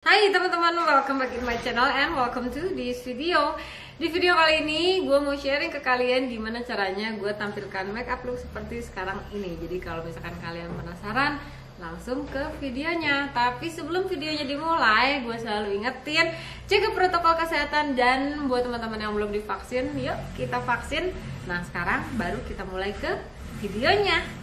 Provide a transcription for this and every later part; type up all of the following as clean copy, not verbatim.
Hai teman-teman, welcome back in my channel and welcome to this video. Di video kali ini gue mau sharing ke kalian gimana caranya gue tampilkan makeup look seperti sekarang ini. Jadi kalau misalkan kalian penasaran, langsung ke videonya. Tapi sebelum videonya dimulai, gue selalu ingetin jaga protokol kesehatan. Dan buat teman-teman yang belum divaksin, yuk kita vaksin. Nah sekarang baru kita mulai ke videonya.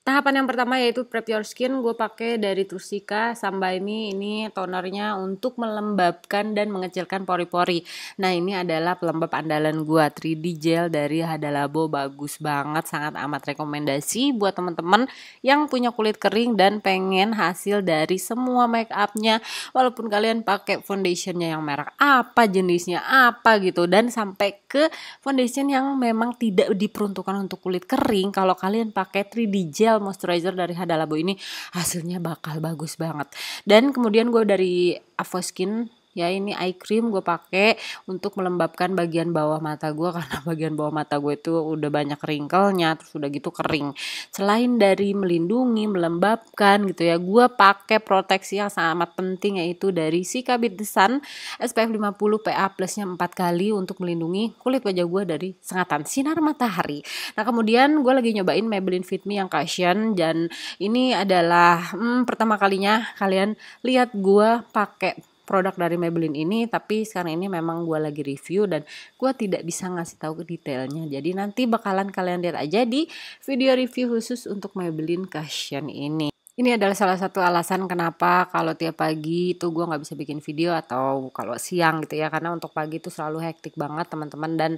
Tahapan yang pertama yaitu prep your skin. Gue pakai dari Trusika Sunby Me. Ini tonernya untuk melembabkan dan mengecilkan pori-pori. Nah ini adalah pelembab andalan gue, 3D gel dari Hada Labo. Bagus banget, sangat amat rekomendasi buat teman-teman yang punya kulit kering dan pengen hasil dari semua make upnya. Walaupun kalian pakai foundationnya yang merek apa, jenisnya apa gitu, dan sampai ke foundation yang memang tidak diperuntukkan untuk kulit kering, kalau kalian pakai 3D gel moisturizer dari Hada Labo ini hasilnya bakal bagus banget. Dan kemudian gue dari Avoskin, ya ini eye cream gue pakai untuk melembabkan bagian bawah mata gue karena bagian bawah mata gue itu udah banyak wrinkle-nya, terus udah gitu kering. Selain dari melindungi, melembabkan gitu ya, gue pakai proteksi yang sangat penting yaitu dari Sika Beat The Sun SPF 50 PA plusnya 4 kali untuk melindungi kulit wajah gue dari sengatan sinar matahari. Nah kemudian gue lagi nyobain Maybelline Fit Me yang cushion, dan ini adalah pertama kalinya kalian lihat gue pakai produk dari Maybelline ini, tapi sekarang ini memang gue lagi review dan gue tidak bisa ngasih tahu ke detailnya. Jadi nanti bakalan kalian lihat aja di video review khusus untuk Maybelline Cushion ini. Ini adalah salah satu alasan kenapa kalau tiap pagi itu gue nggak bisa bikin video atau kalau siang gitu ya, karena untuk pagi itu selalu hektik banget teman-teman. Dan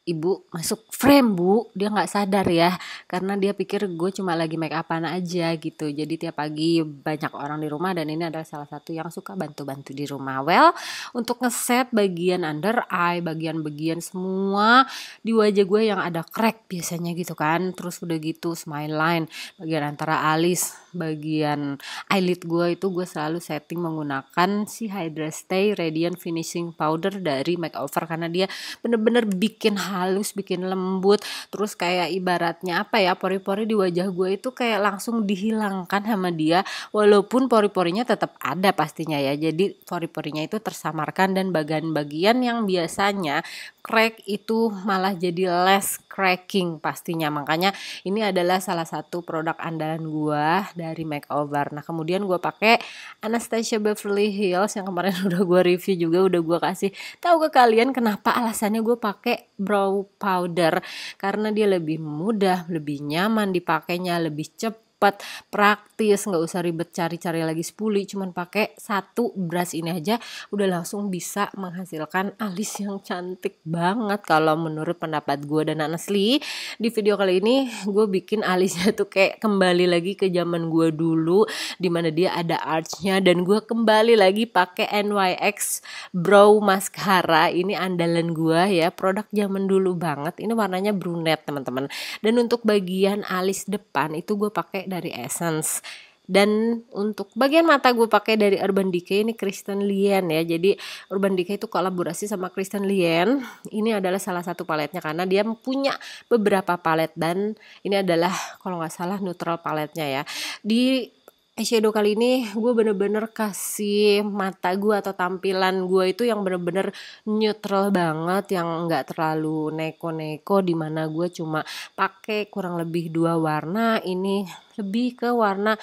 ibu masuk frame bu, dia nggak sadar ya, karena dia pikir gue cuma lagi make upan aja gitu. Jadi tiap pagi banyak orang di rumah dan ini adalah salah satu yang suka bantu-bantu di rumah. Well, untuk ngeset bagian under eye, bagian-bagian semua di wajah gue yang ada crack biasanya gitu kan, terus udah gitu smile line, bagian antara alis, bagian eyelid gue itu gue selalu setting menggunakan si Hydra Stay Radiant Finishing Powder dari Makeover, karena dia bener-bener bikin halus, bikin lembut, terus kayak ibaratnya apa ya, pori-pori di wajah gue itu kayak langsung dihilangkan sama dia, walaupun pori-porinya tetap ada pastinya ya. Jadi pori-porinya itu tersamarkan dan bagian-bagian yang biasanya crack itu malah jadi less cracking pastinya. Makanya ini adalah salah satu produk andalan gue dari Makeover. Nah kemudian gue pakai Anastasia Beverly Hills yang kemarin udah gue review juga, udah gue kasih tahu ke kalian kenapa alasannya gue pakai brow powder, karena dia lebih mudah, lebih nyaman dipakainya, lebih cepat, praktis, nggak usah ribet cari-cari lagi spoolie, cuman pakai satu brush ini aja udah langsung bisa menghasilkan alis yang cantik banget kalau menurut pendapat gue. Dan honestly di video kali ini gue bikin alisnya tuh kayak kembali lagi ke zaman gue dulu, dimana dia ada archnya, dan gue kembali lagi pakai NYX brow mascara. Ini andalan gue ya, produk zaman dulu banget, ini warnanya brunette teman-teman. Dan untuk bagian alis depan itu gue pakai dari Essence, dan untuk bagian mata gue pakai dari Urban Decay, ini Kristen Lien ya. Jadi Urban Decay itu kolaborasi sama Kristen Lien. Ini adalah salah satu paletnya karena dia punya beberapa palet, dan ini adalah kalau nggak salah neutral paletnya ya. Di eyeshadow kali ini gue bener-bener kasih mata gue atau tampilan gue itu yang bener-bener neutral banget, yang nggak terlalu neko-neko, dimana gue cuma pakai kurang lebih 2 warna. Ini lebih ke warna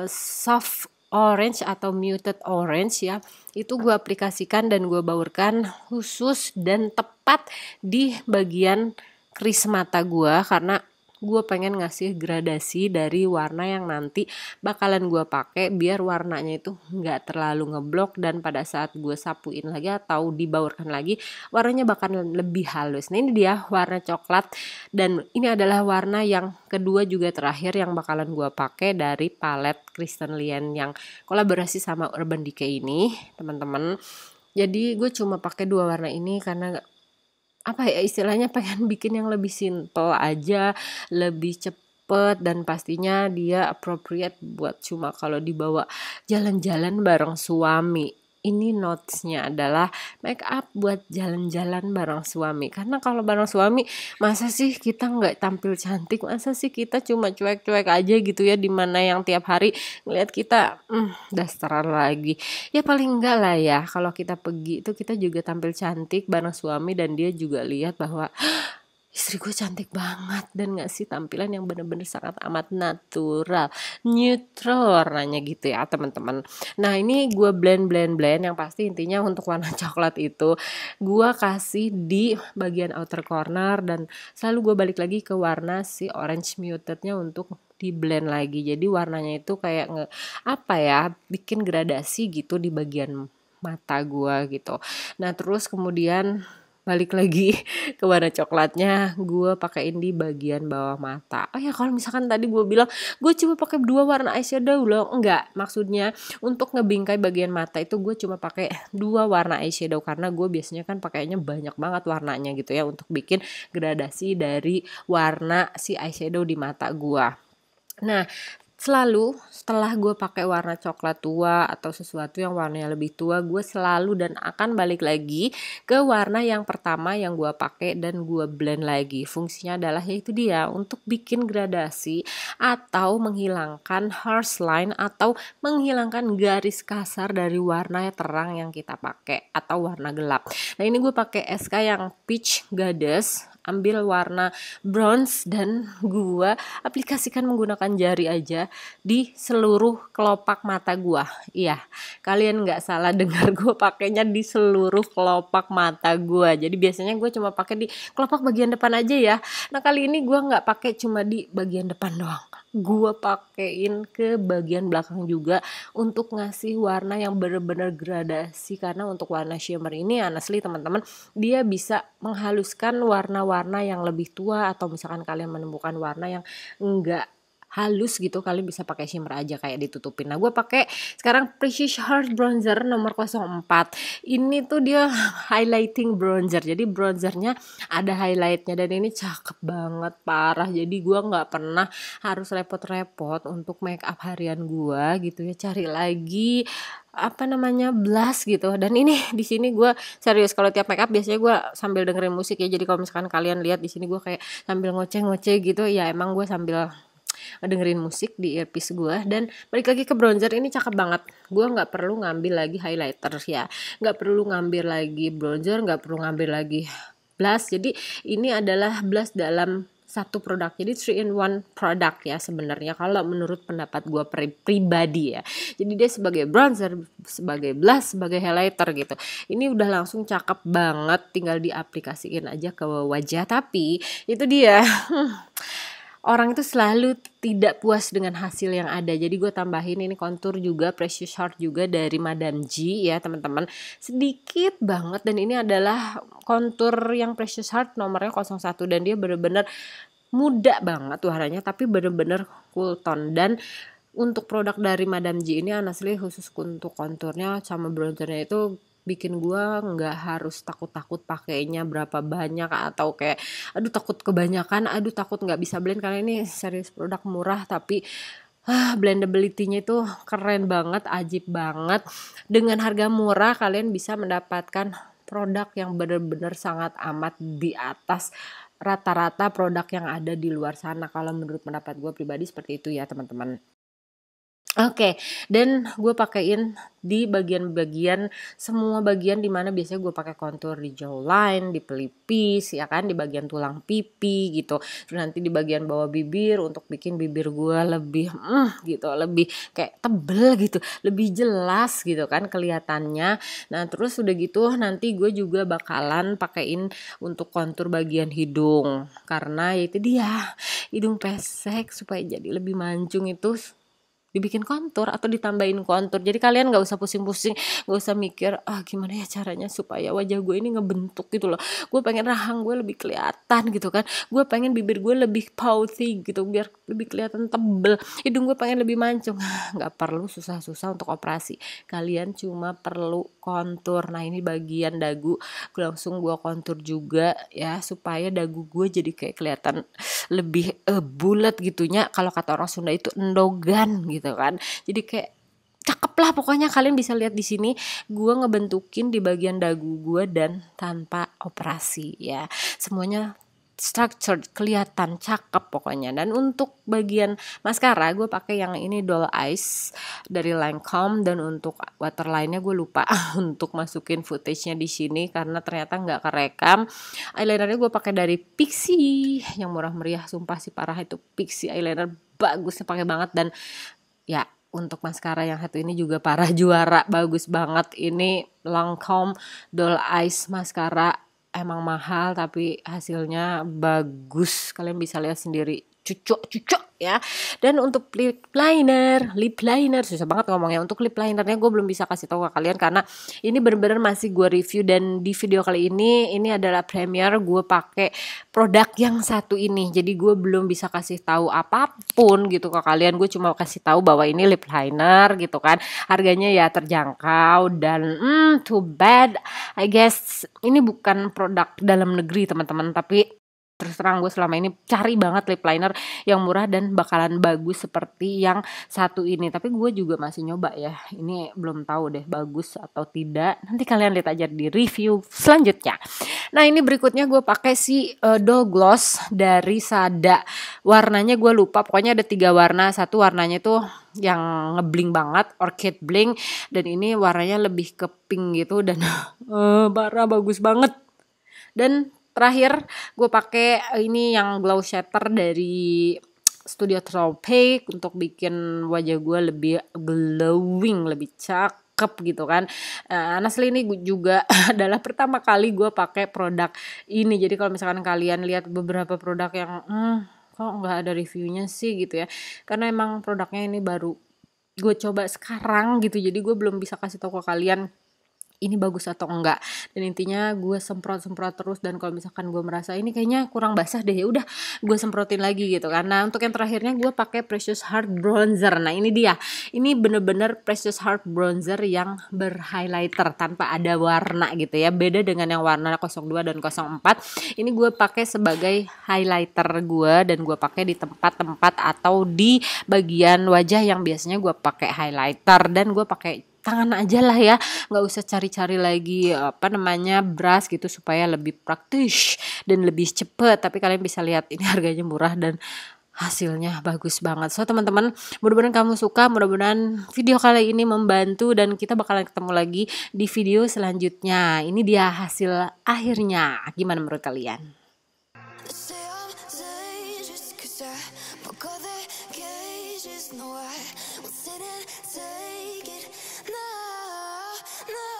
soft orange atau muted orange ya. Itu gue aplikasikan dan gue baurkan khusus dan tepat di bagian kris mata gue, karena gue pengen ngasih gradasi dari warna yang nanti bakalan gue pakai biar warnanya itu nggak terlalu ngeblok, dan pada saat gue sapuin lagi atau dibaurkan lagi warnanya bakalan lebih halus. Nah ini dia warna coklat, dan ini adalah warna yang kedua juga terakhir yang bakalan gue pakai dari palet Kristen Lien yang kolaborasi sama Urban Decay ini teman-teman. Jadi gue cuma pakai 2 warna ini karena apa ya istilahnya, pengen bikin yang lebih simple aja, lebih cepet, dan pastinya dia appropriate buat cuma kalau dibawa jalan-jalan bareng suami. ini notesnya adalah make up buat jalan-jalan bareng suami. Karena kalau bareng suami, masa sih kita nggak tampil cantik, masa sih kita cuma cuek-cuek aja gitu ya, dimana yang tiap hari ngeliat kita dasteran lagi. Ya paling enggak lah ya, kalau kita pergi itu kita juga tampil cantik bareng suami, dan dia juga lihat bahwa istri gue cantik banget dan ngasih tampilan yang bener-bener sangat amat natural, neutral warnanya gitu ya teman-teman. Nah ini gue blend yang pasti intinya untuk warna coklat itu gue kasih di bagian outer corner, dan selalu gue balik lagi ke warna si orange mutednya untuk di blend lagi. Jadi warnanya itu kayak bikin gradasi gitu di bagian mata gue gitu. Nah terus kemudian balik lagi ke warna coklatnya gue pakein di bagian bawah mata. Oh ya, kalau misalkan tadi gue bilang gue cuma pakai 2 warna eyeshadow loh, enggak, maksudnya untuk ngebingkai bagian mata itu gue cuma pakai 2 warna eyeshadow, karena gue biasanya kan pakainya banyak banget warnanya gitu ya, untuk bikin gradasi dari warna si eyeshadow di mata gue. Nah selalu setelah gue pakai warna coklat tua atau sesuatu yang warnanya lebih tua, gue selalu dan akan balik lagi ke warna yang pertama yang gue pakai dan gue blend lagi. Fungsinya adalah yaitu dia untuk bikin gradasi atau menghilangkan harsh line atau menghilangkan garis kasar dari warna terang yang kita pakai atau warna gelap. Nah ini gue pakai SK yang Peach Goddess, ambil warna bronze dan gue aplikasikan menggunakan jari aja di seluruh kelopak mata gue. Iya, kalian nggak salah dengar, gue pakainya di seluruh kelopak mata gue. Jadi biasanya gue cuma pakai di kelopak bagian depan aja ya. Nah kali ini gue nggak pakai cuma di bagian depan doang, gue pakein ke bagian belakang juga untuk ngasih warna yang bener-bener gradasi. Karena untuk warna shimmer ini honestly teman-teman, dia bisa menghaluskan warna-warna yang lebih tua, atau misalkan kalian menemukan warna yang enggak halus gitu, kalian bisa pakai shimmer aja kayak ditutupin. Nah gue pakai sekarang Precious Heart Bronzer nomor 04. Ini tuh dia highlighting bronzer, jadi bronzernya ada highlightnya, dan ini cakep banget parah. Jadi gue nggak pernah harus repot-repot untuk make up harian gue gitu ya, cari lagi blush gitu. Dan ini di sini gue serius, kalau tiap make up biasanya gue sambil dengerin musik ya. Jadi kalau misalkan kalian lihat di sini gue kayak sambil ngoceh-ngoceh gitu ya, emang gue sambil dengerin musik di earpiece gue. Dan balik lagi ke bronzer, ini cakep banget. Gue nggak perlu ngambil lagi highlighter ya, nggak perlu ngambil lagi bronzer, nggak perlu ngambil lagi blush. Jadi ini adalah blush dalam satu produk, jadi 3-in-1 produk ya sebenarnya kalau menurut pendapat gue pribadi ya. Jadi dia sebagai bronzer, sebagai blush, sebagai highlighter gitu. Ini udah langsung cakep banget, tinggal diaplikasiin aja ke wajah. Tapi itu dia orang itu selalu tidak puas dengan hasil yang ada. Jadi gue tambahin ini kontur juga Precious Heart juga dari Madame G ya teman-teman, sedikit banget. Dan ini adalah kontur yang Precious Heart nomornya 01, dan dia bener-bener muda banget warnanya, tapi bener-bener cool tone. Dan untuk produk dari Madame G ini honestly khusus untuk konturnya sama bronzernya itu bikin gue nggak harus takut-takut pakainya berapa banyak, atau kayak aduh takut kebanyakan, aduh takut nggak bisa blend. Karena ini serius produk murah, tapi blendability-nya itu keren banget, ajib banget. Dengan harga murah kalian bisa mendapatkan produk yang benar-benar sangat amat di atas rata-rata produk yang ada di luar sana. Kalau menurut pendapat gue pribadi seperti itu ya teman-teman. Oke, dan gue pakein di bagian-bagian, semua bagian dimana biasanya gue pakai kontur, di jawline, di pelipis ya kan, di bagian tulang pipi gitu. Terus nanti di bagian bawah bibir untuk bikin bibir gue lebih gitu, lebih kayak tebel gitu, lebih jelas gitu kan kelihatannya. Nah terus udah gitu nanti gue juga bakalan pakein untuk kontur bagian hidung, karena itu dia hidung pesek supaya jadi lebih mancung itu dibikin kontur atau ditambahin kontur. Jadi kalian gak usah pusing-pusing, gak usah mikir gimana ya caranya supaya wajah gue ini ngebentuk gitu loh. Gue pengen rahang gue lebih kelihatan gitu kan, gue pengen bibir gue lebih pouthy gitu biar lebih kelihatan tebel, hidung gue pengen lebih mancung. Gak perlu susah-susah untuk operasi, kalian cuma perlu kontur. Nah ini bagian dagu langsung gue kontur juga ya, supaya dagu gue jadi kayak kelihatan lebih bulat gitunya. Kalau kata orang Sunda itu endogan gitu kan, jadi kayak cakep lah pokoknya. Kalian bisa lihat di sini gue ngebentukin di bagian dagu gue dan tanpa operasi ya, semuanya structured, kelihatan cakep pokoknya. Dan untuk bagian maskara gue pakai yang ini Doll Eyes dari Lancome, dan untuk waterline-nya gue lupa untuk masukin footage-nya di sini karena ternyata nggak kerekam. Eyelinernya gue pakai dari Pixi yang murah meriah, sumpah sih parah itu Pixi eyeliner, bagusnya pakai banget. Dan ya untuk maskara yang satu ini juga parah, juara, bagus banget. Ini Lancome Doll Eyes maskara, emang mahal tapi hasilnya bagus, kalian bisa lihat sendiri, cucok ya. Dan untuk lip liner susah banget ngomongnya. Untuk lip linernya gue belum bisa kasih tahu ke kalian karena ini bener-bener masih gue review, dan di video kali ini adalah premiere gue pakai produk yang satu ini, jadi gue belum bisa kasih tahu apapun gitu ke kalian. Gue cuma kasih tahu bahwa ini lip liner gitu kan, harganya ya terjangkau, dan too bad I guess ini bukan produk dalam negeri teman-teman, tapi terus terang gue selama ini cari banget lip liner yang murah dan bakalan bagus seperti yang satu ini. Tapi gue juga masih nyoba ya, ini belum tahu deh bagus atau tidak, nanti kalian lihat aja di review selanjutnya. Nah ini berikutnya gue pakai si Doll Gloss dari Sada, warnanya gue lupa, pokoknya ada 3 warna. Satu warnanya tuh yang ngebling banget, orchid bling, dan ini warnanya lebih ke pink gitu, dan parah bagus banget. Dan terakhir gue pakai ini yang glow shatter dari Studio Tropic untuk bikin wajah gue lebih glowing, lebih cakep gitu kan. Honestly ini juga adalah pertama kali gue pakai produk ini. Jadi kalau misalkan kalian lihat beberapa produk yang kok nggak ada reviewnya sih gitu ya, karena emang produknya ini baru gue coba sekarang gitu, jadi gue belum bisa kasih tahu ke kalian ini bagus atau enggak. Dan intinya gue semprot terus, dan kalau misalkan gue merasa ini kayaknya kurang basah deh, ya udah gue semprotin lagi gitu. Karena untuk yang terakhirnya gue pakai Precious Heart bronzer. Nah ini dia, ini bener-bener Precious Heart bronzer yang berhighlighter tanpa ada warna gitu ya, beda dengan yang warna 02 dan 04. Ini gue pakai sebagai highlighter gue, dan gue pakai di tempat-tempat atau di bagian wajah yang biasanya gue pakai highlighter. Dan gue pakai tangan aja lah ya, nggak usah cari-cari lagi brush gitu, supaya lebih praktis dan lebih cepet. Tapi kalian bisa lihat ini harganya murah dan hasilnya bagus banget. So teman-teman, mudah-mudahan kamu suka, mudah-mudahan video kali ini membantu, dan kita bakalan ketemu lagi di video selanjutnya. Ini dia hasil akhirnya, gimana menurut kalian? No.